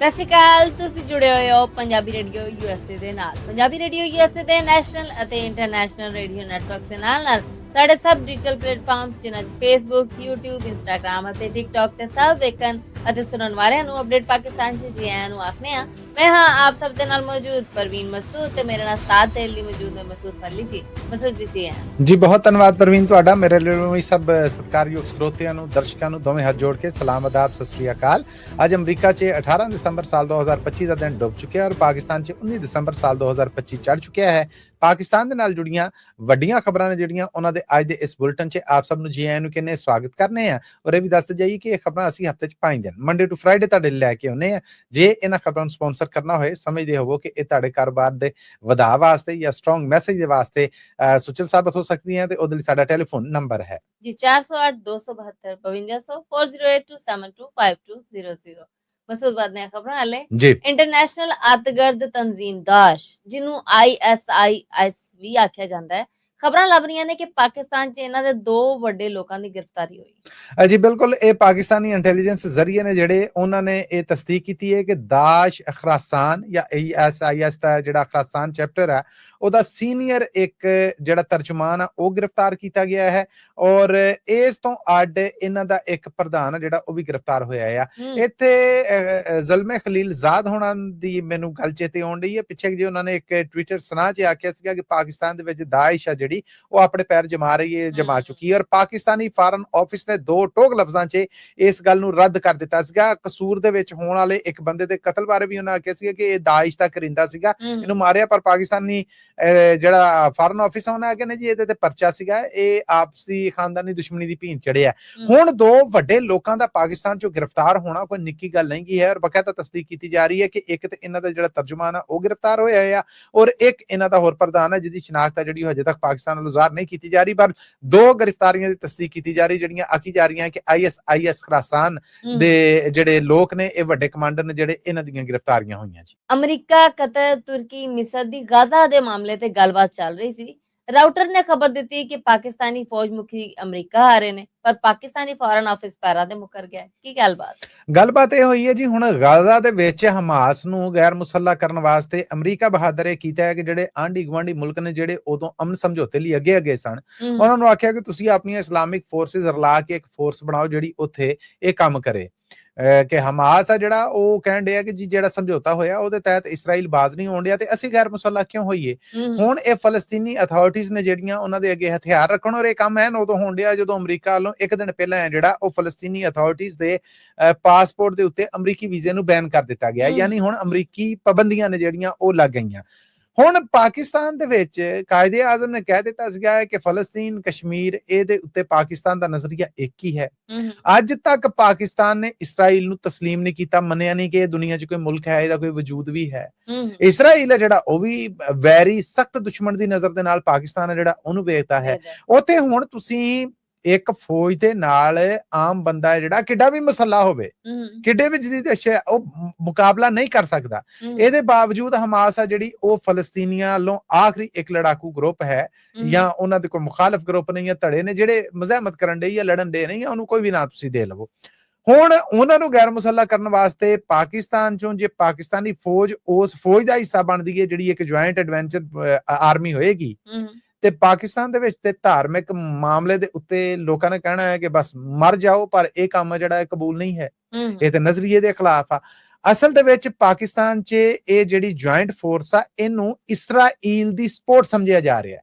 ਸਤਿ ਸ਼੍ਰੀ ਅਕਾਲ। ਤੁਸੀਂ ਜੁੜੇ ਹੋਏ ਹੋ ਪੰਜਾਬੀ ਰੇਡੀਓ USA ਦੇ ਨਾਲ। ਪੰਜਾਬੀ ਰੇਡੀਓ USA ਦੇ ਨੈਸ਼ਨਲ ਅਤੇ ਇੰਟਰਨੈਸ਼ਨਲ ਰੇਡੀਓ ਨੈਟਵਰਕ ਦੇ ਨਾਲ ਸਾਡੇ ਸਭ ਡਿਜੀਟਲ ਪਲੇਟਫਾਰਮਸ ਜਿਨ੍ਹਾਂ 'ਚ ਫੇਸਬੁੱਕ, YouTube, ਇੰਸਟਾਗ੍ਰਾਮ ਅਤੇ ਟਿਕਟੌਕ ਤੇ ਸਭ ਵੇਖਣ ਅਤੇ ਸੁਣਨ ਵਾਲਿਆਂ ਨੂੰ ਅਪਡੇਟ ਪਾਕਿਸਤਾਨ 'ਚ ਜੀ ਆਇਆਂ ਨੂੰ ਆਖਦੇ ਹਾਂ। मैं हाँ आप सब दे नाल मौजूद परवीन मसूद ते मेरे नाल साथ देण लई मौजूद है मसूद फरली जी। मसूद जी हैं जी, बहुत धन्यवाद परवीन तुहाडा। मेरे लिए सब सत्कारयोग ਸਰੋਤਿਆਂ ਨੂੰ ਦਰਸ਼ਕਾਂ ਨੂੰ ਦੋਵੇਂ ਹੱਥ ਜੋੜ ਕੇ ਸਲਾਮ ਆਦਾਬ ਸਤਿ ਸ੍ਰੀ ਅਕਾਲ। ਅੱਜ ਅਮਰੀਕਾ 'ਚ 18 ਦਸੰਬਰ ਸਾਲ 2025 ਦਾ ਦਿਨ ਡੁੱਬ ਚੁੱਕਿਆ ਔਰ ਪਾਕਿਸਤਾਨ 'ਚ 19 ਦਸੰਬਰ ਸਾਲ 2025 ਚੜ੍ਹ ਚੁੱਕਿਆ ਹੈ। ਪਾਕਿਸਤਾਨ ਦੇ ਨਾਲ ਜੁੜੀਆਂ ਵੱਡੀਆਂ ਖਬਰਾਂ ਨੇ ਜਿਹੜੀਆਂ ਉਹਨਾਂ ਦੇ ਅੱਜ ਦੇ ਇਸ ਬੁਲਟਨ 'ਚ ਆਪ ਸਭ ਨੂੰ ਜੀ ਆਇਆਂ ਨੂੰ ਕਹਿੰਦੇ ਸਵਾਗਤ ਕਰਨੇ ਆ ਔਰ ਇਹ ਵੀ ਦੱਸਦੇ ਜਾਈਏ ਕਿ ਇਹ ਖਬਰਾਂ ਅਸੀਂ ਹਫ਼ਤੇ 'ਚ 5 ਦਿਨ ਮੰਡੇ ਟੂ ਫਰਾਈਡੇ ਤੁਹਾਡੇ ਲੈ ਕੇ ਆਉਂਦੇ ਆ। ਜੇ ਇਹਨਾਂ ਖਬਰਾਂ ਨੂੰ ਸਪਾਂਸਰ ਕਰਨਾ ਹੋਏ ਸਮਝਦੇ ਹੋਵੋ ਕਿ ਇਹ ਤੁਹਾਡੇ ਕਾਰੋਬਾਰ ਦੇ ਵਧਾਅ ਵਾਸਤੇ ਜਾਂ ਸਟਰੋਂਗ ਮੈਸੇਜ ਦੇ ਵਾਸਤੇ ਸੁਚਲ ਸਾਬਤ ਹੋ ਸਕਦੀਆਂ ਤੇ ਉਹਦੇ ਲਈ ਸਾਡਾ ਟੈਲੀਫੋਨ ਨੰਬਰ ਹੈ जी 408 272 5200 4082725200। ਮਸੂਦ ਬਾਦ ਨੇ ਖਬਰਾਂ ਹਾਲੇ ਜੀ। ਇੰਟਰਨੈਸ਼ਨਲ ਅੱਤਗਰਦ ਤਨਜ਼ੀਮ ਦਾਸ਼ ਜਿਹਨੂੰ ISIS ਵੀ ਆਖਿਆ ਜਾਂਦਾ ਹੈ, ਖਬਰਾਂ ਲੱਭ ਰਹੀਆਂ ਨੇ ਕਿ ਪਾਕਿਸਤਾਨ 'ਚ ਇਹਨਾਂ ਦੇ 2 ਵੱਡੇ ਲੋਕਾਂ ਦੀ ਗ੍ਰਿਫਤਾਰੀ ਹੋਈ। ਜੀ ਬਿਲਕੁਲ, ਇਹ ਪਾਕਿਸਤਾਨੀ ਇੰਟੈਲੀਜੈਂਸ ਜ਼ਰੀਏ ਨੇ ਜਿਹੜੇ ਉਹਨਾਂ ਨੇ ਇਹ ਤਸਦੀਕ ਕੀਤੀ ਹੈ ਕਿ ਦਾਸ਼ ਖਰਾਸਾਨ ਜਾਂ ISIS ਦਾ ਜਿਹੜਾ ਖਰਾਸਾਨ ਚੈਪਟਰ ਹੈ ਉਹਦਾ ਸੀਨੀਅਰ ਇੱਕ ਜਿਹੜਾ ਤਰਜਮਾਨ ਆ ਉਹ ਗ੍ਰਿਫਤਾਰ ਕੀਤਾ ਗਿਆ ਹੈ ਔਰ ਇਸ ਤੋਂ ਅੱਡ ਇਹਨਾਂ ਦਾ ਇੱਕ ਪ੍ਰਧਾਨ ਜਿਹੜਾ ਉਹ ਵੀ ਗ੍ਰਿਫਤਾਰ ਹੋਇਆ ਆ। ਇੱਥੇ ਜ਼ਲਮੇ ਖਲੀਲਜ਼ਾਦ ਹੋਣਾ ਦੀ ਮੈਨੂੰ ਗੱਲ ਚੇਤੇ ਆਉਣ ਡਈ ਹੈ। ਪਿੱਛੇ ਜੇ ਉਹਨਾਂ ਨੇ ਇੱਕ ਟਵਿੱਟਰ ਸੁਨਾਹ 'ਚ ਆਖਿਆ ਸੀਗਾ ਕਿ ਪਾਕਿਸਤਾਨ ਦੇ ਵਿੱਚ ਦਾਇਸ਼ ਆ ਜਿਹੜੀ ਉਹ ਆਪਣੇ ਪੈਰ ਜਮਾ ਚੁੱਕੀ ਹੈ ਔਰ ਪਾਕਿਸਤਾਨੀ ਫਾਰਨ ਆਫਿਸ ਨੇ 2 ਟੋਕ ਲਫ਼ਜ਼ਾਂ 'ਚ ਇਸ ਗੱਲ ਨੂੰ ਰੱਦ ਕਰ ਦਿੱਤਾ ਸੀਗਾ। ਕਸੂਰ ਦੇ ਵਿੱਚ ਹੋਣ ਵਾਲੇ ਇੱਕ ਬੰਦੇ ਦੇ ਕਤਲ ਬਾਰੇ ਵੀ ਉਹਨਾਂ ਆਖਿਆ ਸੀਗਾ ਕਿ ਇਹ ਦਾਇਸ਼ ਦਾ ਕਰਿੰਦਾ ਸੀਗਾ, ਇਹਨੂੰ ਮਾਰਿਆ, ਪਰ ਪਾਕਿਸਤਾਨੀ ਜਿਹੜਾ ਫਾਰਨ ਆਫਿਸ ਉਹਨਾਂ ਆਖਿਆ ਨੇ ਜੀ ਇਹਦੇ ਤੇ ਪਰਚਾ ਸੀਗਾ, ਇਹ ਆਪਸੀ ਖਾਨਦਾਨੀ ਦੁਸ਼ਮਣੀ ਦੀ ਭੀਂਤ ਚੜਿਆ। ਹੁਣ 2 ਵੱਡੇ ਲੋਕਾਂ ਦਾ ਪਾਕਿਸਤਾਨ 'ਚੋਂ ਗ੍ਰਿਫਤਾਰ ਹੋਣਾ ਕੋਈ ਨਿੱਕੀ ਗੱਲ ਨਹੀਂ ਕੀ ਹੈ ਔਰ ਬਕਾਇਦਾ ਤਸਦੀਕ ਕੀਤੀ ਜਾ ਰਹੀ ਹੈ ਕਿ ਇੱਕ ਤੇ ਇਹਨਾਂ ਦਾ ਜਿਹੜਾ ਤਰਜਮਾਨ ਆ ਉਹ ਗ੍ਰਿਫਤਾਰ ਹੋਇਆ ਆ ਔਰ ਇੱਕ ਇਹਨਾਂ ਦਾ ਹੋਰ ਪ੍ਰਧਾਨ ਹੈ ਜਿਹਦੀ ਸ਼ਨਾਖਤ ਹੈ ਜਿਹੜੀ ਹਜੇ ਤੱਕ ਪਾਕਿਸਤਾਨ ਵੱਲੋਂ ਜ਼ਾਹਰ ਨਹੀਂ ਕੀਤੀ ਜਾ ਰਹੀ, ਪਰ 2 ਗ੍ਰਿਫਤਾਰੀਆਂ ਦੀ ਤਸਦੀਕ ਕੀਤੀ ਜਾ ਰਹੀ ਜਿਹੜੀਆਂ ਆਖੀ ਜਾ ਰਹੀਆਂ ਕਿ ISIS ਖਰਾਸਾਨ ਦੇ ਜਿਹੜੇ ਲੋਕ ਨੇ ਇਹ ਵੱਡੇ ਕਮਾਂਡਰ ਨੇ ਜਿਹੜੇ ਇਹਨਾਂ ਦੀਆਂ ਗ੍ਰਿਫਤਾਰੀਆਂ ਹੋਈਆਂ ਜੀ। ਅਮਰੀਕਾ, ਕਤਰ, ਤੁਰਕੀ, ਮਿਸਰ ਦੀ ਗਾਜ਼ਾ ਦੇ ਮਾਮਲੇ ਤੇ ਗੱਲਬਾਤ ਚੱਲ ਰਹੀ ਸੀ। ਰਾਊਟਰ ਨੇ ਖਬਰ ਦਿੱਤੀ ਕਿ ਪਾਕਿਸਤਾਨੀ ਫੌਜ ਮੁਖੀ ਅਮਰੀਕਾ ਆ ਰਹੇ ਨੇ, ਪਰ ਪਾਕਿਸਤਾਨੀ ਫੌਰਨ ਆਫਿਸ ਪੈਰਾਂ ਤੇ ਮੁਕਰ ਗਿਆ। ਕੀ ਗੱਲਬਾਤ ਇਹ ਹੋਈ ਹੈ ਜੀ। ਹੁਣ ਗਾਜ਼ਾ ਦੇ ਵਿੱਚ ਹਮਾਸ ਨੂੰ ਗੈਰ ਮੁਸੱਲਾ ਕਰਨ ਵਾਸਤੇ ਅਮਰੀਕਾ ਬਹਾਦਰ ਇਹ ਕੀਤਾ ਹੈ ਕਿ ਜਿਹੜੇ ਆਂਢੀ ਗੁਆਂਢੀ ਮੁਲਕ ਨੇ ਜਿਹੜੇ ਉਦੋਂ ਅਮਨ ਸਮਝੌਤੇ ਲਈ ਅੱਗੇ ਸਨ ਉਹਨਾਂ ਨੂੰ ਆਖਿਆ ਕਿ ਤੁਸੀਂ ਆਪਣੀਆਂ ਇਸਲਾਮਿਕ ਫੋਰਸਿਸ ਰਲਾ ਕੇ ਇੱਕ ਫੋਰਸ ਬਣਾਓ ਜਿਹੜੀ ਉੱਥੇ ਇਹ ਕੰਮ ਕਰੇ। ਕਿ ਹਮਾਸ ਆ ਜਿਹੜਾ ਉਹ ਕਹਿਣ ਡਿਆ ਕਿ ਜੀ ਜਿਹੜਾ ਸਮਝੌਤਾ ਹੋਇਆ ਉਹਦੇ ਤਹਿਤ ਇਸਰਾਈਲ ਬਾਜ਼ ਨਹੀਂ ਹੋਣ ਡਿਆ ਤੇ ਅਸੀਂ ਗੈਰ ਮੁਸੱਲਾ ਕਿਉਂ ਹੋਈਏ। ਹੁਣ ਇਹ ਫਲਸਤੀਨੀ ਅਥਾਰਟੀਜ਼ ਨੇ ਜਿਹੜੀਆਂ ਉਹਨਾਂ ਦੇ ਅੱਗੇ ਹਥਿਆਰ ਰੱਖਣ ਔਰ ਇਹ ਕੰਮ ਹੈ ਉਦੋਂ ਹੋਣ ਡਿਆ ਜਦੋਂ ਅਮਰੀਕਾ ਵੱਲੋਂ ਇੱਕ ਦਿਨ ਪਹਿਲਾਂ ਹੈ ਜਿਹੜਾ ਉਹ ਫਲਸਤੀਨੀ ਅਥਾਰਟੀਜ਼ ਦੇ ਪਾਸਪੋਰਟ ਦੇ ਉੱਤੇ ਅਮਰੀਕੀ ਵੀਜ਼ੇ ਨੂੰ ਬੈਨ ਕਰ ਦਿੱਤਾ ਗਿਆ, ਯਾਨੀ ਹੁਣ ਅਮਰੀਕੀ ਪਾਬੰਦੀਆਂ ਨੇ ਜਿਹੜੀਆਂ ਉਹ ਲੱਗ ਗਈਆਂ। ਹੁਣ ਪਾਕਿਸਤਾਨ ਦੇ ਵਿੱਚ ਕਾਇਦੇ ਆਜ਼ਮ ਨੇ ਕਹਿ ਦਿੱਤਾ ਸੀਗਾ ਕਿ ਫਲਸਤੀਨ, ਕਸ਼ਮੀਰ ਇਹਦੇ ਉੱਤੇ ਪਾਕਿਸਤਾਨ ਦਾ ਨਜ਼ਰੀਆ ਇੱਕ ਹੀ ਹੈ। ਅੱਜ ਤੱਕ ਪਾਕਿਸਤਾਨ ਨੇ ਇਸਰਾਈਲ ਨੂੰ ਤਸਲੀਮ ਨਹੀਂ ਕੀਤਾ, ਮੰਨਿਆ ਨਹੀਂ ਕਿ ਇਹ ਦੁਨੀਆ 'ਚ ਕੋਈ ਮੁਲਕ ਹੈ, ਇਹਦਾ ਕੋਈ ਵਜੂਦ ਵੀ ਹੈ। ਇਸਰਾਈਲ ਹੈ ਜਿਹੜਾ ਉਹ ਵੀ ਵੈਰੀ ਸਖਤ ਦੁਸ਼ਮਣ ਦੀ ਨਜ਼ਰ ਦੇ ਨਾਲ ਪਾਕਿਸਤਾਨ ਹੈ ਜਿਹੜਾ ਉਹਨੂੰ ਵੇਖਦਾ ਹੈ। ਉੱਥੇ ਹੁਣ ਤੁਸੀਂ ਇੱਕ ਫੌਜ ਦੇ ਨਾਲ ਆਮ ਬੰਦਾ ਹੈ ਜਿਹੜਾ ਕਿੱਡਾ ਵੀ ਮਸਲਾ ਹੋਵੇ, ਕਿੱਡੇ ਵੀ ਜਦੀਦ ਉਹ ਮੁਕਾਬਲਾ ਨਹੀਂ ਕਰ ਸਕਦਾ। ਇਹਦੇ ਬਾਵਜੂਦ ਹਮਾਸ ਆ ਜਿਹੜੀ ਉਹ ਫਲਸਤੀਨੀਆਂ ਵੱਲੋਂ ਆਖਰੀ ਇੱਕ ਲੜਾਕੂ ਗਰੁੱਪ ਹੈ ਜਾਂ ਉਹਨਾਂ ਦੇ ਕੋਈ ਮੁਖਾਲਫ ਗਰੁੱਪ ਨਹੀਂ ਹੈ, ਧੜੇ ਨੇ ਜਿਹੜੇ ਮਜ਼ਾਹਮਤ ਕਰਨ ਦੇ ਜਾਂ ਲੜਨ ਦੇ ਨਹੀਂ, ਉਹਨੂੰ ਕੋਈ ਵੀ ਨਾ ਤੁਸੀਂ ਦੇ ਲਵੋ। ਹੁਣ ਉਹਨਾਂ ਨੂੰ ਗੈਰ ਮੁਸੱਲਾ ਕਰਨ ਵਾਸਤੇ ਪਾਕਿਸਤਾਨ ਚੋਂ ਜੇ ਪਾਕਿਸਤਾਨੀ ਫੌਜ ਉਸ ਫੌਜ ਦਾ ਹਿੱਸਾ ਬਣਦੀ ਹੈ ਜਿਹੜੀ ਇੱਕ ਜੁਆਇੰਟ ਐਡਵੈਂਚਰ ਆਰਮੀ ਹੋਏਗੀ ਤੇ ਪਾਕਿਸਤਾਨ ਦੇ ਵਿੱਚ ਤੇ ਧਾਰਮਿਕ ਮਾਮਲੇ ਦੇ ਉੱਤੇ ਲੋਕਾਂ ਨੇ ਕਹਿਣਾ ਹੈ ਕਿ ਬਸ ਮਰ ਜਾਓ, ਪਰ ਇਹ ਕੰਮ ਜਿਹੜਾ ਕਬੂਲ ਨਹੀਂ ਹੈ, ਇਹ ਤੇ ਨਜ਼ਰੀਏ ਦੇ ਖਿਲਾਫ ਆ। ਅਸਲ ਦੇ ਵਿੱਚ ਪਾਕਿਸਤਾਨ 'ਚ ਇਹ ਜਿਹੜੀ ਜੁਆਇੰਟ ਫੋਰਸ ਆ ਇਹਨੂੰ ਇਸਰਾਈਲ ਦੀ ਸਪੋਰਟ ਸਮਝਿਆ ਜਾ ਰਿਹਾ।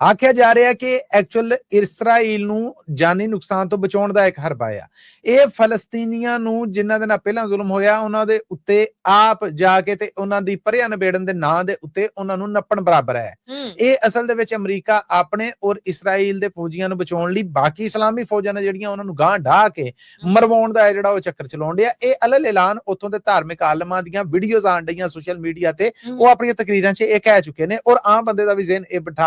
ਆਖਿਆ ਜਾ ਰਿਹਾ ਕਿ ਐਕਚੁਅਲ ਇਸਰਾਈਲ ਨੂੰ ਜਾਨੀ ਨੁਕਸਾਨ ਤੋਂ ਬਚਾਉਣ ਦਾ ਇੱਕ ਹਰਬਾ ਆ। ਇਹ ਫਲਸਤੀਨੀਆਂ ਨੂੰ ਜਿਨ੍ਹਾਂ ਦੇ ਨਾਲ ਪਹਿਲਾਂ ਜ਼ੁਲਮ ਹੋਇਆ ਉਹਨਾਂ ਦੇ ਉੱਤੇ ਆਪ ਜਾ ਕੇ ਤੇ ਉਹਨਾਂ ਦੀ ਪਰਿਆ ਨਿਬੇੜਨ ਦੇ ਨਾਂ ਦੇ ਉੱਤੇ ਉਹਨਾਂ ਨੂੰ ਨੱਪਣ ਬਰਾਬਰ ਹੈ। ਇਹ ਅਸਲ ਦੇ ਵਿੱਚ ਅਮਰੀਕਾ ਆਪਣੇ ਔਰ ਇਸਰਾਈਲ ਦੇ ਫੌਜੀਆਂ ਨੂੰ ਬਚਾਉਣ ਲਈ ਬਾਕੀ ਇਸਲਾਮੀ ਫੌਜਾਂ ਨੇ ਜਿਹੜੀਆਂ ਉਹਨਾਂ ਨੂੰ ਗਾਂਹ ਢਾਹ ਕੇ ਮਰਵਾਉਣ ਦਾ ਜਿਹੜਾ ਉਹ ਚੱਕਰ ਚਲਾਉਣ ਡਿਆ। ਇਹ ਅਲਲ ਐਲਾਨ ਉੱਥੋਂ ਦੇ ਧਾਰਮਿਕ ਆਲਮਾਂ ਦੀਆਂ ਵੀਡੀਓਜ਼ ਆਉਣ ਡਈਆਂ ਸੋਸ਼ਲ ਮੀਡੀਆ ਤੇ, ਉਹ ਆਪਣੀਆਂ ਤਕਰੀਰਾਂ 'ਚ ਇਹ ਕਹਿ ਚੁੱਕੇ ਨੇ ਔਰ ਆਮ ਬੰਦੇ ਦਾ ਵੀ ਜ਼ਿਹਨ ਇਹ ਬਣਾ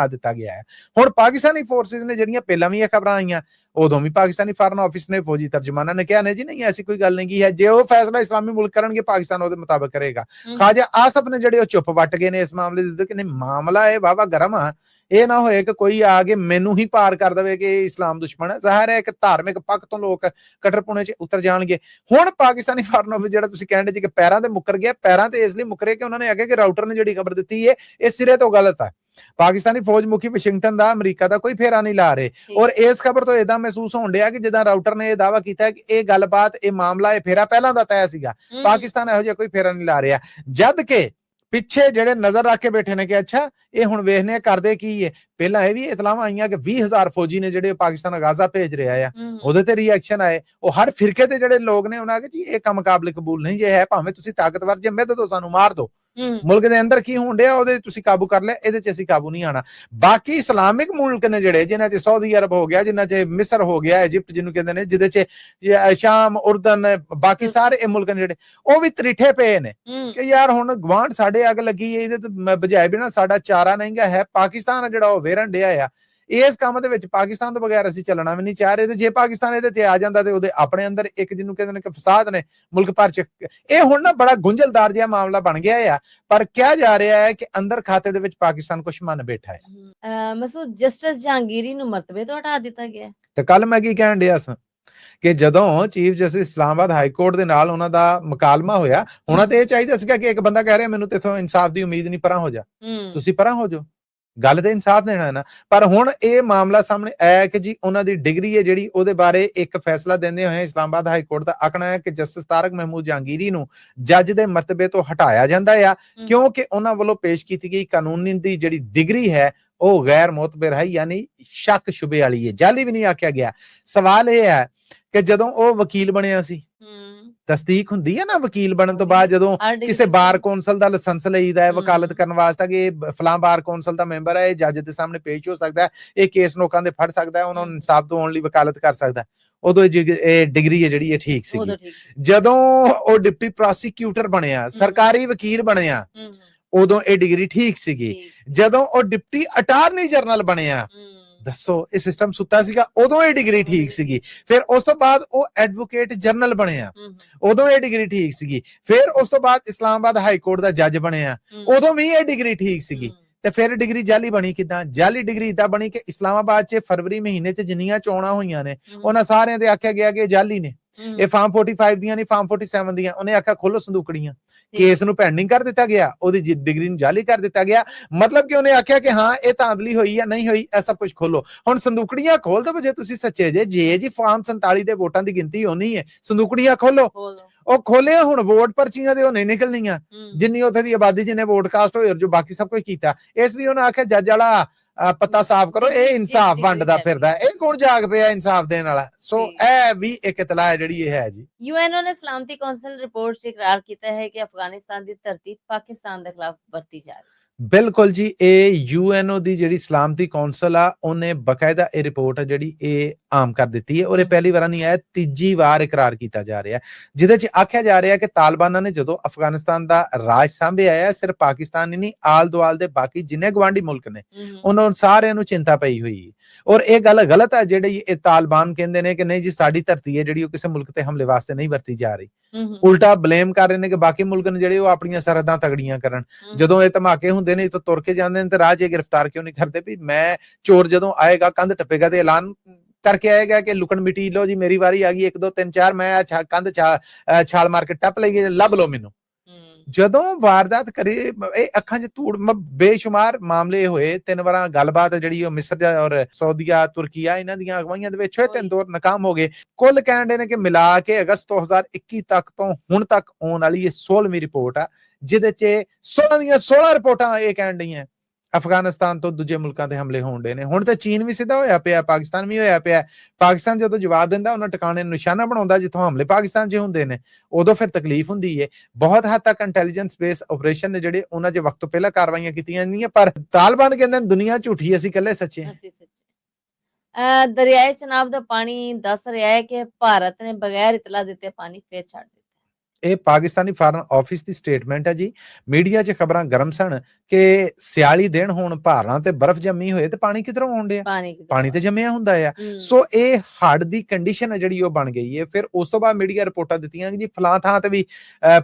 ਦਿੱਤਾ ਗਿਆ ਹੈ। ਹੁਣ ਪਾਕਿਸਤਾਨੀ ਫੋਰਸਿਸ ਨੇ ਜਿਹੜੀਆਂ ਪਹਿਲਾਂ ਵੀ ਇਹ ਖਬਰਾਂ ਆਈਆਂ, ਉਦੋਂ ਵੀ ਪਾਕਿਸਤਾਨੀ ਫਾਰਨ ਆਫਿਸ ਨੇ ਫੌਜੀ ਤਰਜਮਾਨਾ ਨੇ ਕਿਹਾ ਨੇ ਜੀ ਨਹੀਂ ਐਸੀ ਕੋਈ ਗੱਲ ਨਹੀਂ ਹੈ, ਜੇ ਉਹ ਫੈਸਲਾ ਇਸਲਾਮੀ ਮੁਲਕ ਕਰਨਗੇ ਪਾਕਿਸਤਾਨ ਉਹਦੇ ਮੁਤਾਬਕ ਕਰੇਗਾ। ਖਾਜਾ ਆਸਫ ਨੇ ਜਿਹੜੇ ਉਹ ਚੁੱਪ ਵੱਟ ਗਏ ਨੇ ਇਸ ਮਾਮਲੇ ਦੇ, ਕਿ ਨਹੀਂ ਮਾਮਲਾ ਇਹ ਵਾਵਾ ਗਰਮ ਆ, ਇਹ ਨਾ ਹੋਏ ਕਿ ਕੋਈ ਆ ਕੇ ਮੈਨੂੰ ਹੀ ਪਾਰ ਕਰ ਦੇਵੇ ਕਿ ਇਸਲਾਮ ਦੁਸ਼ਮਣ ਹੈ। ਜ਼ਾਹਿਰ ਹੈ ਇੱਕ ਧਾਰਮਿਕ ਪੱਖ ਤੋਂ ਲੋਕ ਕਟਰਪੁਣੇ 'ਚ ਉਤਰ ਜਾਣਗੇ। ਹੁਣ ਪਾਕਿਸਤਾਨੀ ਫਾਰਨ ਆਫਿਸ ਜਿਹੜਾ ਤੁਸੀਂ ਕਹਿੰਦੇ ਜੀ ਕਿ ਪੈਰਾਂ ਤੇ ਮੁੱਕਰ ਗਿਆ, ਪੈਰਾਂ ਤੇ ਇਸ ਲਈ ਮੁੱਕਰੇ ਕਿ ਉਹਨਾਂ ਨੇ ਆਖਿਆ ਕਿ ਰਾਊਟਰ ਨੇ ਜਿਹੜੀ ਖਬਰ ਦਿੱਤੀ ਹੈ ਇਹ ਸਿਰੇ ਤੋਂ ਗਲਤ ਹੈ। ਪਾਕਿਸਤਾਨੀ ਫੌਜ ਮੁਖੀ ਵਾਸ਼ਿੰਗਟਨ ਦਾ ਅਮਰੀਕਾ ਦਾ ਕੋਈ ਫੇਰਾ ਨਹੀਂ ਲਾ ਰਹੇ, ਔਰ ਇਸ ਖਬਰ ਤੋਂ ਇਦਾਂ ਮਹਿਸੂਸ ਹੋਣ ਡਿਆ ਕਿ ਜਿੱਦਾਂ ਰਾਊਟਰ ਨੇ ਇਹ ਦਾਅਵਾ ਕੀਤਾ ਕਿ ਇਹ ਗੱਲਬਾਤ, ਇਹ ਮਾਮਲਾ, ਇਹ ਫੇਰਾ ਪਹਿਲਾਂ ਦਾ ਤੈਅ ਸੀਗਾ। ਪਾਕਿਸਤਾਨ ਇਹੋ ਜਿਹਾ ਕੋਈ ਫੇਰਾ ਨਹੀਂ ਲਾ ਰਿਹਾ, ਜਦ ਕਿ ਪਿੱਛੇ ਜਿਹੜੇ ਨਜ਼ਰ ਰੱਖ ਕੇ ਬੈਠੇ ਨੇ ਕਿ ਅੱਛਾ ਇਹ ਹੁਣ ਵੇਖਨੇ ਕਰਦੇ ਕੀ ਹੈ। ਪਹਿਲਾਂ ਇਹ ਵੀ ਇਤਲਾਹਾਂ ਆਈਆਂ ਕਿ 20,000 ਫੌਜੀ ਨੇ ਜਿਹੜੇ ਪਾਕਿਸਤਾਨ ਗਾਜ਼ਾ ਭੇਜ ਰਿਹਾ ਆ, ਉਹਦੇ ਤੇ ਰਿਐਕਸ਼ਨ ਆਏ। ਉਹ ਹਰ ਫਿਰਕੇ ਤੇ ਜਿਹੜੇ ਲੋਕ ਨੇ ਉਹਨਾਂ ਆਖਿਆ ਜੀ ਇਹ ਕੰਮ ਕਾਬਿਲ ਕਬੂਲ ਨਹੀਂ ਜੇ ਹੈ, ਭਾਵੇਂ ਤੁਸੀਂ ਤਾਕਤਵਰ ਜੇ ਮਿਹਦ ਤੋਂ ਸਾਨੂੰ ਮਾਰ ਦੋ, ਮੁਲਕ ਦੇ ਅੰਦਰ ਕੀ ਹੋਣ ਡਿਆ ਉਹਦੇ ਤੁਸੀਂ ਕਾਬੂ ਕਰ ਲਿਆ, ਇਹਦੇ ਚ ਅਸੀਂ ਕਾਬੂ ਨਹੀਂ ਆਣਾ। ਬਾਕੀ ਇਸਲਾਮਿਕ ਮੁਲਕ ਨੇ ਜਿਹੜੇ, ਜਿਨ੍ਹਾਂ ਚ ਸਾਊਦੀ ਅਰਬ ਹੋ ਗਿਆ, ਜਿਨ੍ਹਾਂ ਚ ਮਿਸਰ ਹੋ ਗਿਆ, ਇਜਿਪਟ ਜਿਹਨੂੰ ਕਹਿੰਦੇ ਨੇ, ਜਿਹਦੇ ਚ ਸ਼ਾਮ, ਉਰਦਨ, ਬਾਕੀ ਸਾਰੇ ਇਹ ਮੁਲਕ ਨੇ ਜਿਹੜੇ ਉਹ ਵੀ ਤਰੀਠੇ ਪਏ ਨੇ ਕਿ ਯਾਰ ਹੁਣ ਗਵਾਂਢ ਸਾਡੇ ਅੱਗ ਲੱਗੀ ਹੈ, ਇਹਦੇ ਤੇ ਬਜਾਏ ਬਿਨਾ ਸਾਡਾ ਚਾਰਾ ਨਹੀਂਗਾ ਹੈ। ਪਾਕਿਸਤਾਨ ਜਿਹੜਾ ਉਹ ਵੇਰਨ ਡਿਆ ਆ ਇਸ ਕੰਮ ਦੇ ਵਿੱਚ, ਪਾਕਿਸਤਾਨ ਤੋਂ ਬਗੈਰ ਅਸੀਂ ਚੱਲਣਾ ਵੀ ਨਹੀਂ ਚਾਹ ਰਹੇ। ਤੇ ਜੇ ਪਾਕਿਸਤਾਨ ਇਹਦੇ ਤੇ ਆ ਜਾਂਦਾ ਤੇ ਉਹਦੇ ਆਪਣੇ ਅੰਦਰ ਇੱਕ ਜਿਹਨੂੰ ਕਹਿੰਦੇ ਨੇ ਕਿ ਫਸਾਦ ਨੇ ਮੁਲਕ ਭਰ ਚ। ਇਹ ਹੁਣ ਨਾ ਬੜਾ ਗੁੰਝਲਦਾਰ ਜਿਹਾ ਮਾਮਲਾ ਬਣ ਗਿਆ ਆ, ਪਰ ਕਿਹਾ ਜਾ ਰਿਹਾ ਹੈ ਕਿ ਅੰਦਰ ਖਾਤੇ ਦੇ ਵਿੱਚ ਪਾਕਿਸਤਾਨ ਕੁਛ ਮੰਨ ਬੈਠਾ ਹੈ। ਮਸੂਦ, ਜਸਟਿਸ ਜਹਾਂਗੀਰੀ ਨੂੰ ਮਰਤਬੇ ਤੋਂ ਹਟਾ ਦਿੱਤਾ ਗਿਆ। ਤੇ ਕੱਲ ਮੈਂ ਕੀ ਕਹਿਣ ਡਿਆ ਸਾਂ ਕਿ ਜਦੋਂ chief justice Islamabad high court ਦੇ ਨਾਲ ਉਹਨਾਂ ਦਾ ਮੁਕਾਲਮਾ ਹੋਇਆ, ਉਹਨਾਂ ਤੇ ਇਹ ਚਾਹੀਦਾ ਸੀਗਾ ਕਿ ਇੱਕ ਬੰਦਾ ਕਹਿ ਰਿਹਾ ਮੈਨੂੰ ਤੇਥੋਂ ਇਨਸਾਫ ਦੀ ਉਮੀਦ ਨਹੀਂ, ਪਰਾਂ ਹੋ ਜਾ, ਤੁਸੀਂ ਪਰਾਂ ਹੋ ਜਾਓ, ਗੱਲ ਤੇ ਇਨਸਾਫ ਦੇਣਾ ਹੈ ਨਾ। ਪਰ ਹੁਣ ਇਹ ਮਾਮਲਾ ਸਾਹਮਣੇ ਆਇਆ ਕਿ ਜੀ ਉਹਨਾਂ ਦੀ ਡਿਗਰੀ ਹੈ ਜਿਹੜੀ, ਉਹਦੇ ਬਾਰੇ ਇੱਕ ਫੈਸਲਾ ਦਿੰਦੇ ਹੋਏ ਇਸਲਾਮਾਬਾਦ ਹਾਈ ਕੋਰਟ ਦਾ ਆਖਣਾ ਹੈ ਕਿ ਜਸਟਿਸ ਤਾਰਿਕ ਮਹਿਮੂਦ ਜਹਾਂਗੀਰੀ ਨੂੰ ਜੱਜ ਦੇ ਮਰਤਬੇ ਤੋਂ ਹਟਾਇਆ ਜਾਂਦਾ ਆ, ਕਿਉਂਕਿ ਉਹਨਾਂ ਵੱਲੋਂ ਪੇਸ਼ ਕੀਤੀ ਗਈ ਕਾਨੂੰਨੀ ਦੀ ਜਿਹੜੀ ਡਿਗਰੀ ਹੈ ਉਹ ਗੈਰ ਮੋਤਬਰ ਹੈ, ਯਾਨੀ ਸ਼ੱਕ ਸ਼ੁਬੇ ਵਾਲੀ ਹੈ, ਜਾਲੀ ਵੀ ਨਹੀਂ ਆਖਿਆ ਗਿਆ। ਸਵਾਲ ਇਹ ਹੈ ਕਿ ਜਦੋਂ ਉਹ ਵਕੀਲ ਬਣਿਆ ਸੀ, ਤਸਦੀਕ ਹੁੰਦੀ ਹੈ ਨਾ ਵਕੀਲ ਬਣਨ ਤੋਂ ਬਾਅਦ, ਜਦੋਂ ਕਿਸੇ ਬਾਰ ਕੌਂਸਲ ਦਾ ਲਾਇਸੈਂਸ ਲਈਦਾ ਹੈ ਵਕਾਲਤ ਕਰਨ ਵਾਸਤੇ ਕਿ ਇਹ ਫਲਾਂ ਬਾਰ ਕੌਂਸਲ ਦਾ ਮੈਂਬਰ ਹੈ, ਇਹ ਜੱਜ ਦੇ ਸਾਹਮਣੇ ਪੇਸ਼ ਹੋ ਸਕਦਾ ਹੈ, ਇਹ ਕੇਸ ਲੋਕਾਂ ਦੇ ਫੜ ਸਕਦਾ ਹੈ, ਉਹਨਾਂ ਨੂੰ ਇਨਸਾਫ ਦਿਵਾਉਣ ਲਈ ਵਕਾਲਤ ਕਰ ਸਕਦਾ ਹੈ, ਉਦੋਂ ਇਹ ਡਿਗਰੀ ਹੈ ਜਿਹੜੀ ਇਹ ਠੀਕ ਸੀ। ਜਦੋਂ ਉਹ ਡਿਪਟੀ ਪ੍ਰੋਸੀਕਿਊਟਰ ਬਣਿਆ, ਸਰਕਾਰੀ ਵਕੀਲ ਬਣਿਆ, ਉਦੋਂ ਇਹ ਡਿਗਰੀ ਠੀਕ ਸੀਗੀ। ਜਦੋਂ ਉਹ ਡਿਪਟੀ ਅਟਾਰਨੀ ਜਨਰਲ ਬਣਿਆ, ਦੱਸੋ ਇਹ ਸਿਸਟਮ ਸੁੱਤਾ ਸੀਗਾ, ਉਦੋਂ ਇਹ ਡਿਗਰੀ ਠੀਕ ਸੀਗੀ। ਫਿਰ ਉਸ ਤੋਂ ਬਾਅਦ ਉਹ ਐਡਵੋਕੇਟ ਜਨਰਲ ਬਣਿਆ, ਉਦੋਂ ਇਹ ਡਿਗਰੀ ਠੀਕ ਸੀਗੀ। ਫਿਰ ਉਸ ਤੋਂ ਬਾਅਦ ਇਸਲਾਮਾਬਾਦ ਹਾਈ ਕੋਰਟ ਦਾ ਜੱਜ ਬਣਿਆ, ਉਦੋਂ ਵੀ ਇਹ ਡਿਗਰੀ ਠੀਕ ਸੀਗੀ। ਤੇ ਫਿਰ ਡਿਗਰੀ ਜਾਲੀ ਬਣੀ ਕਿਦਾਂ? ਜਾਲੀ ਡਿਗਰੀ ਇਦਾਂ ਬਣੀ ਕਿ ਇਸਲਾਮਾਬਾਦ 'ਚ ਫਰਵਰੀ ਮਹੀਨੇ 'ਚ ਜਿੰਨੀਆਂ ਚੋਣਾਂ ਹੋਈਆਂ ਨੇ ਉਹਨਾਂ ਸਾਰਿਆਂ ਦੇ ਆਖਿਆ ਗਿਆ ਕਿ ਜਾਲੀ ਨੇ, ਇਹ ਫਾਰਮ 45 ਦੀਆਂ ਨਹੀਂ, ਫਾਰਮ 47 ਦੀਆਂ। ਉਹਨੇ ਆਖਿਆ ਖੋਲੋ ਸੰਦੂਕੜੀਆਂ, ਕੇਸ ਨੂੰ ਪੈਂਡਿੰਗ ਕਰ ਦਿੱਤਾ ਗਿਆ, ਉਹਦੀ ਡਿਗਰੀ ਨੂੰ ਜਾਲੀ ਕਰ ਦਿੱਤਾ ਗਿਆ। ਮਤਲਬ ਕਿ ਉਹਨੇ ਆਖਿਆ ਕਿ ਹਾਂ ਇਹ ਧਾਂਦਲੀ ਹੋਈ ਜਾਂ ਨਹੀਂ ਹੋਈ, ਇਹ ਸਭ ਕੁਝ ਖੋਲੋ। ਹੁਣ ਸੰਦੂਕੜੀਆਂ ਖੋਲ ਦੋ ਜੇ ਤੁਸੀਂ ਸੱਚੇ ਜੇ ਜੀ ਫਾਰਮ 47 ਦੇ ਵੋਟਾਂ ਦੀ ਗਿਣਤੀ ਹੋਣੀ ਹੈ, ਸੰਦੂਕੜੀਆਂ ਖੋਲੋ। ਉਹ ਖੋਲਿਆ, ਹੁਣ ਵੋਟ ਪਰਚੀਆਂ ਦੇ ਉਹ ਨਹੀਂ ਨਿਕਲਣੀਆਂ ਜਿੰਨੀ ਉੱਥੇ ਦੀ ਆਬਾਦੀ, ਜਿੰਨੇ ਵੋਟ ਕਾਸਟ ਹੋਏ, ਜੋ ਬਾਕੀ ਸਭ ਕੁਝ ਕੀਤਾ। ਇਸ ਲਈ ਉਹਨੇ ਆਖਿਆ ਜੱਜ ਵਾਲਾ ਪੱਤਾ ਸਾਫ਼ ਕਰੋ, ਇਹ ਇਨਸਾਫ ਵੰਡਦਾ ਫਿਰਦਾ, ਇਹ ਕੌਣ ਜਾਗ ਪਿਆ ਇਨਸਾਫ ਦੇਣ ਵਾਲਾ। ਸੋ ਇਹ ਵੀ ਇੱਕ ਇਤਲਾਹ ਜਿਹੜੀ ਇਹ ਹੈ ਜੀ। ਯੂਐਨਓ ਨੇ ਸਲਾਮਤੀ ਕੌਂਸਲ ਰਿਪੋਰਟ 'ਚ ਇਕਰਾਰ ਕੀਤਾ ਹੈ ਕਿ ਅਫਗਾਨਿਸਤਾਨ ਦੀ ਧਰਤੀ ਪਾਕਿਸਤਾਨ ਦੇ ਖਿਲਾਫ ਵਰਤੀ ਜਾ ਰਹੀ ਹੈ। ਬਿਲਕੁਲ ਜੀ, ਇਹ ਯੂਐਨਓ ਦੀ ਜਿਹੜੀ ਸਲਾਮਤੀ ਕੌਂਸਲ ਆ ਉਹਨੇ ਬਕਾਇਦਾ ਇਹ ਰਿਪੋਰਟ ਜਿਹੜੀ ਇਹ ਆਮ ਕਰ ਦਿੱਤੀ ਹੈ, ਔਰ ਇਹ ਪਹਿਲੀ ਵਾਰ ਨਹੀਂ ਆਇਆ, ਤੀਜੀ ਵਾਰ ਇਕਰਾਰ ਕੀਤਾ ਜਾ ਰਿਹਾ, ਜਿਹਦੇ 'ਚ ਆਖਿਆ ਜਾ ਰਿਹਾ ਕਿ ਤਾਲਿਬਾਨਾਂ ਨੇ ਜਦੋਂ ਅਫਗਾਨਿਸਤਾਨ ਦਾ ਰਾਜ ਸਾਂਭਿਆ ਹੈ, ਸਿਰਫ ਪਾਕਿਸਤਾਨ ਹੀ ਨਹੀਂ, ਆਲ ਦੁਆਲ ਦੇ ਬਾਕੀ ਜਿੰਨੇ ਗਵਾਂਢੀ ਮੁਲਕ ਨੇ ਉਹਨਾਂ ਸਾਰਿਆਂ ਨੂੰ ਚਿੰਤਾ ਪਈ ਹੋਈ ਹੈ। ਔਰ ਇਹ ਗੱਲ ਗਲਤ ਹੈ ਜਿਹੜੀ ਇਹ ਤਾਲਿਬਾਨ ਕਹਿੰਦੇ ਨੇ ਕਿ ਨਹੀਂ ਜੀ ਸਾਡੀ ਧਰਤੀ ਹੈ ਜਿਹੜੀ ਉਹ ਕਿਸੇ ਮੁਲਕ ਤੇ ਹਮਲੇ ਵਾਸਤੇ ਨਹੀਂ ਵਰਤੀ ਜਾ ਰਹੀ। ਉਲਟਾ ਬਲੇਮ ਕਰ ਰਹੇ ਨੇ ਕਿ ਬਾਕੀ ਮੁਲਕ ਨੇ ਜਿਹੜੇ ਉਹ ਆਪਣੀਆਂ ਸਰਹੱਦਾਂ ਤਗੜੀਆਂ ਕਰਨ। ਜਦੋਂ ਇਹ ਧਮਾਕੇ ਹੁੰਦੇ ਨੇ ਤਾਂ ਤੁਰ ਕੇ ਜਾਂਦੇ ਨੇ ਤੇ ਰਾਹ 'ਚ ਗ੍ਰਿਫਤਾਰ ਕਿਉਂ ਨਹੀਂ ਕਰਦੇ? ਵੀ ਮੈਂ ਚੋਰ ਜਦੋਂ ਆਏਗਾ, ਕੰਧ ਟੱਪੇਗਾ ਤੇ ਐਲਾਨ ਕਰਕੇ ਆਏਗਾ ਕਿ ਲੁਕਣ ਮਿੱਟੀ ਲੋ ਜੀ, ਮੇਰੀ ਵਾਰੀ ਆ ਗਈ, 1 2 3 4 ਮੈਂ ਕੰਧ ਛਾਲ ਮਾਰ ਕੇ ਟੱਪ ਲਈ, ਲੱਭ ਲੋ ਮੈਨੂੰ। ਜਦੋਂ ਵਾਰਦਾਤ ਕਰੇ ਇਹ ਅੱਖਾਂ 'ਚ ਧੂੜ, ਬੇਸ਼ੁਮਾਰ ਮਾਮਲੇ ਹੋਏ। 3 ਵਾਰਾਂ ਗੱਲਬਾਤ ਜਿਹੜੀ ਉਹ ਮਿਸਰ ਔਰ ਸਾਊਦੀਆ, ਤੁਰਕੀਆ, ਇਹਨਾਂ ਦੀਆਂ ਅਗਵਾਈਆਂ ਦੇ ਵਿੱਚ ਹੋਏ, 3 ਦੌਰ ਨਾਕਾਮ ਹੋ ਗਏ। ਕੁੱਲ ਕਹਿੰਦੇ ਨੇ ਕਿ ਮਿਲਾ ਕੇ ਅਗਸਤ 2021 ਤੱਕ ਤੋਂ ਹੁਣ ਤੱਕ ਆਉਣ ਵਾਲੀ ਇਹ 16ਵੀਂ ਰਿਪੋਰਟ ਆ, ਜਿਹਦੇ 'ਚ 16 ਦੀਆਂ 16 ਰਿਪੋਰਟਾਂ ਇਹ ਕਹਿਣ ਡਈਆਂ ਅਫਗਾਨਿਸਤਾਨ ਤੋਂ ਦੂਜੇ ਮੁਲਕਾਂ ਦੇ ਹਮਲੇ ਹੋਣ ਡੇ ਨੇ। ਹੁਣ ਤਾਂ ਚੀਨ ਵੀ ਸਿੱਧਾ ਹੋਇਆ ਪਿਆ, ਪਾਕਿਸਤਾਨ ਵੀ ਹੋਇਆ ਪਿਆ। ਪਾਕਿਸਤਾਨ ਜਦੋਂ ਜਵਾਬ ਦਿੰਦਾ ਉਹਨਾਂ ਟਿਕਾਣੇ ਨੂੰ ਨਿਸ਼ਾਨਾ ਬਣਾਉਂਦਾ ਜਿੱਥੋਂ ਹਮਲੇ ਪਾਕਿਸਤਾਨ 'ਚ ਹੁੰਦੇ ਨੇ, ਉਦੋਂ ਫਿਰ ਤਕਲੀਫ ਹੁੰਦੀ ਹੈ। ਬਹੁਤ ਹੱਦ ਤੱਕ ਇੰਟੈਲੀਜੈਂਸ ਬੇਸ ਆਪਰੇਸ਼ਨ ਨੇ ਜਿਹੜੇ ਉਹਨਾਂ 'ਚ ਵਕਤ ਤੋਂ ਪਹਿਲਾਂ ਕਾਰਵਾਈਆਂ ਕੀਤੀਆਂ ਜਾਂਦੀਆਂ, ਪਰ ਤਾਲਿਬਾਨ ਕਹਿੰਦੇ ਦੁਨੀਆ ਝੂਠੀ, ਅਸੀਂ ਇਕੱਲੇ ਸੱਚੇ ਹਾਂ। ਦਰਿਆਏ ਚਨਾਬ ਦਾ ਪਾਣੀ ਦੱਸ ਰਿਹਾ ਹੈ ਕਿ ਭਾਰਤ ਨੇ ਬਗੈਰ ਇਤਲਾ ਦਿੱਤੇ ਪਾਣੀ ਫੇਰ ਛੱਡ ਦਿੱਤਾ। ਇਹ ਪਾਕਿਸਤਾਨੀ ਫਾਰਨ ਆਫਿਸ ਦੀ ਸਟੇਟਮੈਂਟ ਹੈ ਜੀ। ਮੀਡੀਆ 'ਚ ਖਬਰਾਂ ਗਰਮ ਸਨ ਕਿ ਸਿਆਲੀ ਦਿਨ ਹੋਣ, ਪਹਾੜਾਂ ਤੇ ਬਰਫ਼ ਜੰਮੀ ਹੋਏ ਤੇ ਪਾਣੀ ਕਿਧਰੋਂ ਆਉਣ ਡਿਆ, ਪਾਣੀ ਤੇ ਜੰਮਿਆ ਹੁੰਦਾ ਆ। ਸੋ ਇਹ ਹੜ੍ਹ ਦੀ ਕੰਡੀਸ਼ਨ ਹੈ ਜਿਹੜੀ ਉਹ ਬਣ ਗਈ ਹੈ। ਫਿਰ ਉਸ ਤੋਂ ਬਾਅਦ ਮੀਡੀਆ ਰਿਪੋਰਟਾਂ ਦਿੱਤੀਆਂ ਕਿ ਜੀ ਫਲਾਂ ਥਾਂ ਤੇ ਵੀ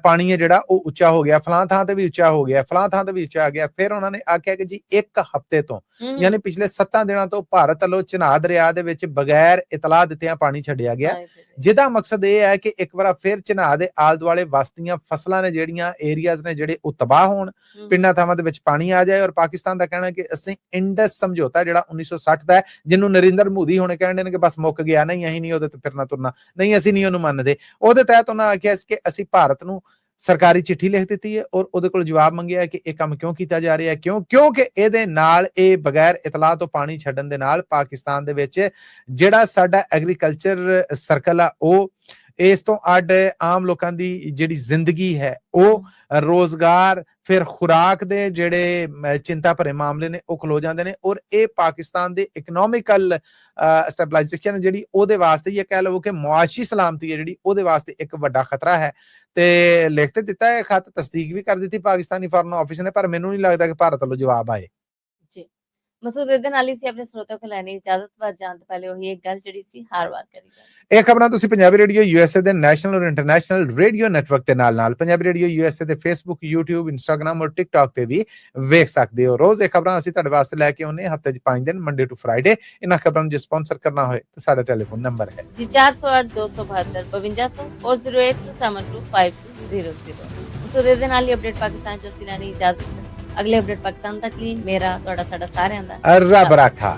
ਪਾਣੀ ਹੈ ਜਿਹੜਾ ਉਹ ਉੱਚਾ ਹੋ ਗਿਆ, ਫਲਾਂ ਥਾਂ ਤੇ ਵੀ ਉੱਚਾ ਹੋ ਗਿਆ, ਫਲਾਂ ਥਾਂ ਤੇ ਵੀ ਉੱਚਾ ਆ ਗਿਆ। ਫਿਰ ਉਹਨਾਂ ਨੇ ਆਖਿਆ ਕਿ ਜੀ 1 ਹਫ਼ਤੇ ਤੋਂ ਯਾਨੀ ਪਿਛਲੇ 7 ਦਿਨਾਂ ਤੋਂ ਭਾਰਤ ਵੱਲੋਂ ਚਨਾਹ ਦਰਿਆ ਦੇ ਵਿੱਚ ਬਗੈਰ ਇਤਲਾਹ ਦਿੱਤਿਆਂ ਪਾਣੀ ਛੱਡਿਆ ਗਿਆ, ਜਿਹਦਾ ਮਕਸਦ ਇਹ ਹੈ ਕਿ ਇੱਕ ਵਾਰ ਫਿਰ ਚਨਾਹ ਦੇ ਆਲੇ ਦੁਆਲੇ ਵਸਦੀਆਂ ਫਸਲਾਂ ਨੇ ਜਿਹੜੀਆਂ ਏਰੀਆਜ਼ ਨੇ ਜਿਹੜੇ ਉਹ ਤਬਾਹ ਹੋਣ, ਪਿੰਡਾਂ ਥਾਵਾਂ ਦੇ ਵਿੱਚ ਪਾਣੀ ਆ ਜਾਏ। ਔਰ ਪਾਕਿਸਤਾਨ ਦਾ ਕਹਿਣਾ ਕਿ ਅਸੀਂ ਇੰਡਸ ਸਮਝੌਤਾ ਜਿਹੜਾ 1960 ਦਾ ਹੈ, ਜਿਹਨੂੰ ਨਰਿੰਦਰ ਮੋਦੀ ਹੁਣੇ ਕਹਿੰਦੇ ਨੇ ਕਿ ਬਸ ਮੁੱਕ ਗਿਆ, ਨਹੀਂ ਅਸੀਂ ਨਹੀਂ ਉਹਦੇ ਤੇ ਫਿਰਨਾ ਤੁਰਨਾ, ਨਹੀਂ ਅਸੀਂ ਨਹੀਂ ਉਹਨੂੰ ਮੰਨਦੇ, ਉਹਦੇ ਤਹਿਤ ਉਹਨਾਂ ਆਖਿਆ ਕਿ ਅਸੀਂ ਭਾਰਤ ਨੂੰ ਸਰਕਾਰੀ ਚਿੱਠੀ ਲਿਖ ਦਿੱਤੀ ਹੈ ਔਰ ਉਹਦੇ ਕੋਲ ਜਵਾਬ ਮੰਗਿਆ ਹੈ ਕਿ ਇਹ ਕੰਮ ਕਿਉਂ ਕੀਤਾ ਜਾ ਰਿਹਾ ਹੈ, ਕਿਉਂਕਿ ਇਹਦੇ ਨਾਲ, ਇਹ ਬਗੈਰ ਇਤਲਾਹ ਤੋਂ ਪਾਣੀ ਛੱਡਣ ਦੇ ਨਾਲ ਪਾਕਿਸਤਾਨ ਦੇ ਵਿੱਚ ਜਿਹੜਾ ਸਾਡਾ ਐਗਰੀਕਲਚਰ ਸਰਕਲ ਆ, ਉਹ ਇਸ ਤੋਂ ਅੱਡ ਆਮ ਲੋਕਾਂ ਦੀ ਜਿਹੜੀ ਜ਼ਿੰਦਗੀ ਹੈ, ਉਹ ਰੋਜ਼ਗਾਰ, ਫਿਰ ਖੁਰਾਕ ਦੇ ਜਿਹੜੇ ਚਿੰਤਾ ਭਰੇ ਮਾਮਲੇ ਨੇ ਉਹ ਖਲੋ ਜਾਂਦੇ ਨੇ। ਔਰ ਇਹ ਪਾਕਿਸਤਾਨ ਦੇ ਇਕਨੋਮਿਕਲ ਸਟੈਬਲਾਈਜੇਸ਼ਨ ਜਿਹੜੀ ਉਹਦੇ ਵਾਸਤੇ, ਇਹ ਕਹਿ ਲਵੋ ਕਿ ਮੁਆਸ਼ੀ ਸਲਾਮਤੀ ਹੈ ਜਿਹੜੀ, ਉਹਦੇ ਵਾਸਤੇ ਇੱਕ ਵੱਡਾ ਖਤਰਾ ਹੈ। ਤੇ ਲਿਖ ਤੇ ਦਿੱਤਾ ਹੈ ਖਤ, ਤਸਦੀਕ ਵੀ ਕਰ ਦਿੱਤੀ ਪਾਕਿਸਤਾਨੀ ਫਾਰਨ ਆਫਿਸ ਨੇ, ਪਰ ਮੈਨੂੰ ਨਹੀਂ ਲੱਗਦਾ ਕਿ ਭਾਰਤ ਵੱਲੋਂ ਜਵਾਬ ਆਏ। ਜੀ ਮਸੂਦ, ਇਹਦੇ ਨਾਲ ਹੀ ਸੀ ਆਪਣੇ ਸਰੋਤਿਆਂ ਕੋਲ ਲੈਣੀ ਇਜਾਜ਼ਤ। ਪਰ ਜਾਣ ਤੋਂ ਪਹਿਲੇ ਉਹੀ ਇੱਕ ਗੱਲ ਜਿਹੜੀ ਸੀ ਹਰ ਵਾਰ ਕਰੀ ਜਾਂਦੀ, ਇਹ ਖਬਰਾਂ ਤੁਸੀਂ ਪੰਜਾਬੀ ਰੇਡੀਓ USA ਦੇ ਨੈਸ਼ਨਲ ਔਰ ਇੰਟਰਨੈਸ਼ਨਲ ਰੇਡੀਓ ਨੈਟਵਰਕ ਦੇ ਨਾਲ ਪੰਜਾਬੀ ਰੇਡੀਓ USA ਦੇ ਫੇਸਬੁੱਕ, YouTube, Instagram ਔਰ TikTok ਤੇ ਵੀ ਵੇਖ ਸਕਦੇ ਹੋ। ਰੋਜ਼ ਇਹ ਖਬਰਾਂ ਅਸੀਂ ਤੁਹਾਡੇ ਵਾਸਤੇ ਲੈ ਕੇ ਆਉਂਦੇ, ਹਫਤੇ 'ਚ 5 ਦਿਨ, ਮੰਡੇ ਟੂ ਫਰਾਈਡੇ। ਇਹਨਾਂ ਖਬਰਾਂ ਨੂੰ ਜੇ ਸਪਾਂਸਰ ਕਰਨਾ ਹੋਏ ਤਾਂ ਸਾਡਾ ਟੈਲੀਫੋਨ ਨੰਬਰ ਹੈ ਜੀ 408 272 5200 और 082725200। ਮਸੂਦ, ਇਹਦੇ ਨਾਲ ਹੀ ਅਪਡੇਟ ਪਾਕਿਸਤਾਨ 'ਚ ਅਸੀਂ ਲੈਣੀ ਇਜਾਜ਼ਤ। ਅਗਲੇ ਅਪਡੇਟ ਪਾਕਿਸਤਾਨ ਤੱਕ ਲਈ ਮੇਰਾ ਤੁਹਾਡਾ ਸਾਡਾ ਸਾਰਿਆਂ ਦਾ ਰੱਬ ਰਾਖਾ।